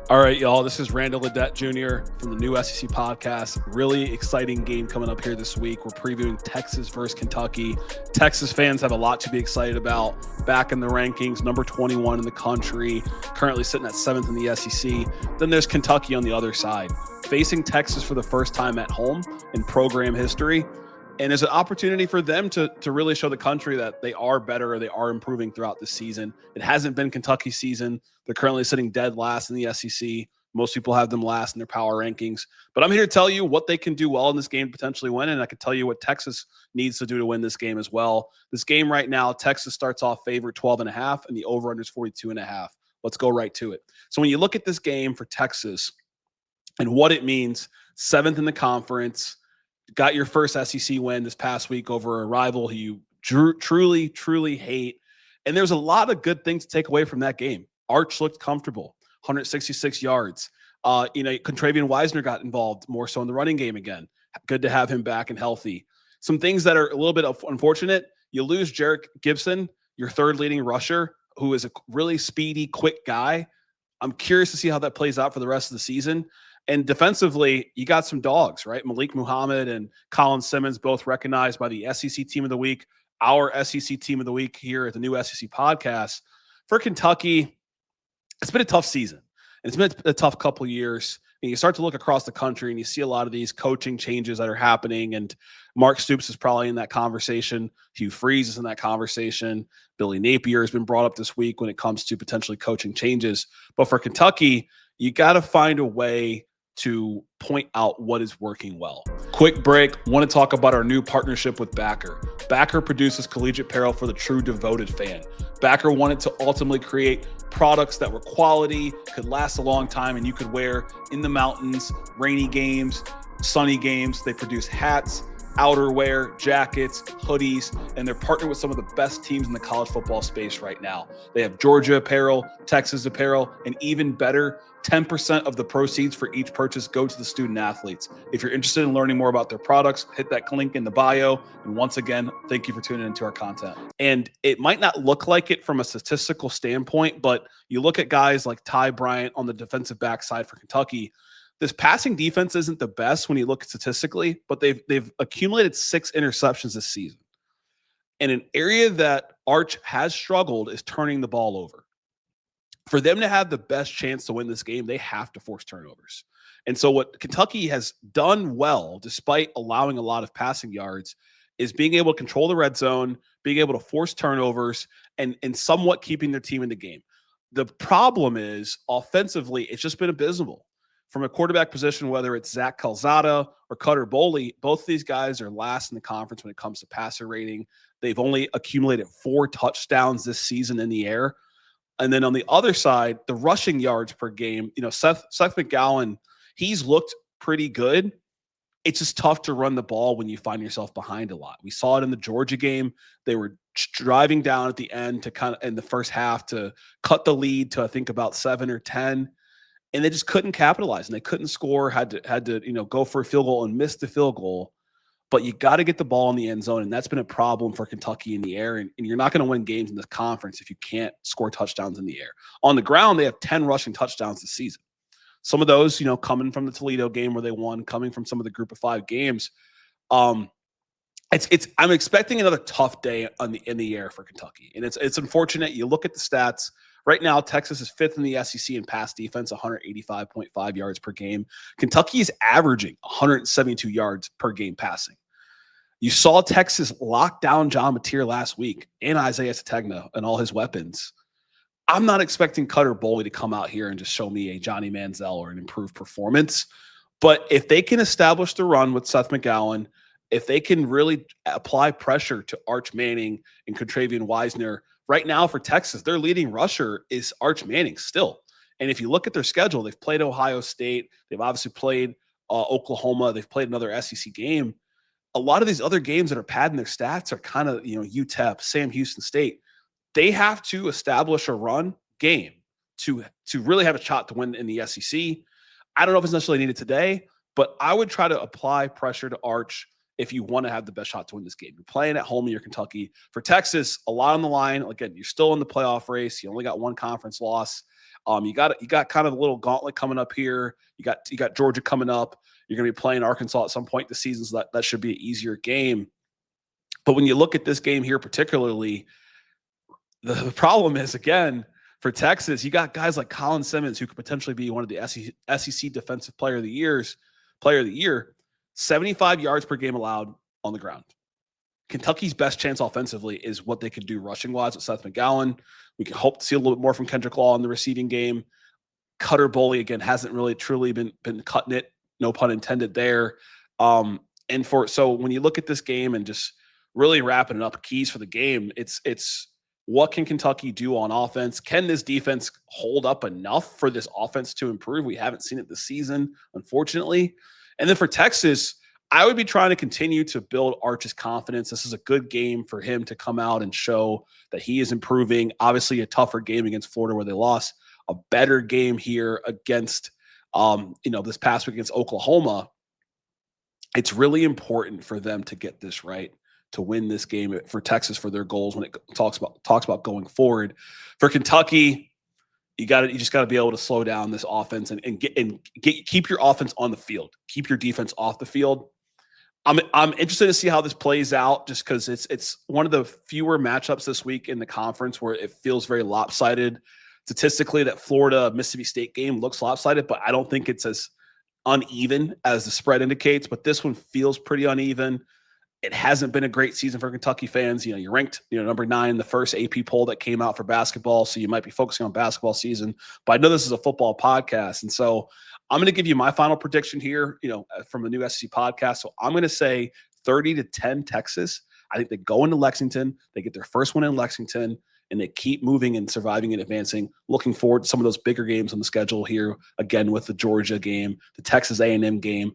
All right, y'all, this is Randall Ledet Jr. from the new SEC podcast. Really exciting game coming up here this week. We're previewing Texas versus Kentucky. Texas fans have a lot to be excited about. Back in the rankings, number 21 in the country, currently sitting at 7th in the SEC. Then there's Kentucky on the other side, facing Texas for the first time at home in program history. And there's an opportunity for them to really show the country that they are better or they are improving throughout the season. It hasn't been Kentucky's season. They're currently sitting dead last in the SEC. Most people have them last in their power rankings. But I'm here to tell you what they can do well in this game, potentially win, and I can tell you what Texas needs to do to win this game as well. This game right now, Texas starts off favored 12.5, and the over-under is 42.5. Let's go right to it. So when you look at this game for Texas and what it means, 7th in the conference, got your first SEC win this past week over a rival who you truly hate. And there's a lot of good things to take away from that game. Arch looked comfortable, 166 yards. Contravian Wiesner got involved more so in the running game again. Good to have him back and healthy. Some things that are a little bit unfortunate. You lose Jarek Gibson, your third leading rusher, who is a really speedy, quick guy. I'm curious to see how that plays out for the rest of the season. And defensively, you got some dogs, right? Malik Muhammad and Colin Simmons, both recognized by the SEC Team of the Week, our SEC Team of the Week here at the new SEC podcast. For Kentucky, it's been a tough season. And it's been a tough couple of years. And you start to look across the country and you see a lot of these coaching changes that are happening. And Mark Stoops is probably in that conversation. Hugh Freeze is in that conversation. Billy Napier has been brought up this week when it comes to potentially coaching changes. But for Kentucky, you got to find a way to point out what is working well. Quick break. Want to talk about our new partnership with Backer. Backer produces collegiate apparel for the true devoted fan. Backer wanted to ultimately create products that were quality, could last a long time, and you could wear in the mountains, rainy games, sunny games. They produce hats, outerwear, jackets, hoodies, and they're partnered with some of the best teams in the college football space right now. They have Georgia apparel, Texas apparel, and even better, 10% of the proceeds for each purchase go to the student athletes. If you're interested in learning more about their products, hit that link in the bio. And once again, thank you for tuning into our content. And it might not look like it from a statistical standpoint, but you look at guys like Ty Bryant on the defensive backside for Kentucky. This passing defense isn't the best when you look statistically, but they've accumulated 6 interceptions this season. And an area that Arch has struggled is turning the ball over. For them to have the best chance to win this game, they have to force turnovers. And so what Kentucky has done well, despite allowing a lot of passing yards, is being able to control the red zone, being able to force turnovers, and somewhat keeping their team in the game. The problem is, offensively, it's just been abysmal. From a quarterback position, whether it's Zach Calzada or Cutter Boley, both of these guys are last in the conference when it comes to passer rating. They've only accumulated 4 touchdowns this season in the air. And then on the other side, the rushing yards per game, Seth McGowan, he's looked pretty good. It's just tough to run the ball when you find yourself behind a lot. We saw it in the Georgia game. They were driving down at the end to kind of in the first half to cut the lead to I think about 7 or 10. And they just couldn't capitalize and they couldn't score, had to go for a field goal and miss the field goal. But you got to get the ball in the end zone, and that's been a problem for Kentucky in the air. And you're not going to win games in this conference if you can't score touchdowns in the air. On the ground, they have 10 rushing touchdowns this season. Some of those, coming from the Toledo game where they won, coming from some of the Group of 5 games. I'm expecting another tough day in the air for Kentucky, and it's unfortunate. You look at the stats. Right now, Texas is 5th in the SEC in pass defense, 185.5 yards per game. Kentucky is averaging 172 yards per game passing. You saw Texas lock down John Mateer last week and Isaiah Sategna and all his weapons. I'm not expecting Cutter Boley to come out here and just show me a Johnny Manziel or an improved performance. But if they can establish the run with Seth McGowan, if they can really apply pressure to Arch Manning and Contravian Wiesner, right now for Texas, their leading rusher is Arch Manning still. And if you look at their schedule, they've played Ohio State. They've obviously played Oklahoma. They've played another SEC game. A lot of these other games that are padding their stats are kind of, UTEP, Sam Houston State. They have to establish a run game to really have a shot to win in the SEC. I don't know if it's necessarily needed today, but I would try to apply pressure to Arch if you want to have the best shot to win this game. You're playing at home, you're Kentucky. For Texas, a lot on the line. Again, you're still in the playoff race. You only got one conference loss. You got kind of a little gauntlet coming up here. You got Georgia coming up. You're going to be playing Arkansas at some point this season, so that should be an easier game. But when you look at this game here particularly, the problem is, again, for Texas, you got guys like Colin Simmons, who could potentially be one of the SEC Defensive Player of the Year, 75 yards per game allowed on the ground. Kentucky's best chance offensively is what they could do rushing-wise with Seth McGowan. We can hope to see a little bit more from Kendrick Law in the receiving game. Cutter Boley, again, hasn't really truly been cutting it, no pun intended there. So when you look at this game and just really wrapping it up, keys for the game, it's what can Kentucky do on offense? Can this defense hold up enough for this offense to improve? We haven't seen it this season, unfortunately. And then for Texas, I would be trying to continue to build Arch's confidence. This is a good game for him to come out and show that he is improving. Obviously, a tougher game against Florida where they lost. A better game here against, this past week against Oklahoma. It's really important for them to get this right, to win this game for Texas for their goals when it talks about going forward. For Kentucky, you just got to be able to slow down this offense and keep your offense on the field, keep your defense off the field. I'm interested to see how this plays out, just because it's one of the fewer matchups this week in the conference where it feels very lopsided. Statistically, that Florida Mississippi State game looks lopsided, but I don't think it's as uneven as the spread indicates. But this one feels pretty uneven. It hasn't been a great season for Kentucky fans. You're ranked, number 9 in the first AP poll that came out for basketball. So you might be focusing on basketball season, but I know this is a football podcast. And so I'm going to give you my final prediction here, from the new SEC podcast. So I'm going to say 30-10 Texas. I think they go into Lexington. They get their first one in Lexington, and they keep moving and surviving and advancing. Looking forward to some of those bigger games on the schedule here, again, with the Georgia game, the Texas A&M game.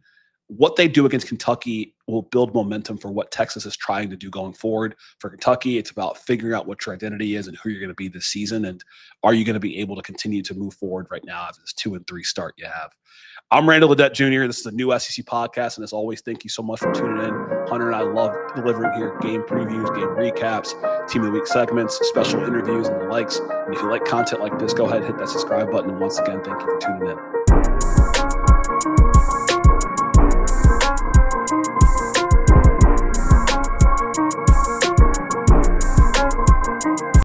What they do against Kentucky will build momentum for what Texas is trying to do going forward. For Kentucky, it's about figuring out what your identity is and who you're going to be this season. And are you going to be able to continue to move forward right now after this 2-3 start you have? I'm Randall Ledet Jr. This is a new SEC podcast. And as always, thank you so much for tuning in. Hunter and I love delivering here game previews, game recaps, team of the week segments, special interviews, and the likes. And if you like content like this, go ahead and hit that subscribe button. And once again, thank you for tuning in.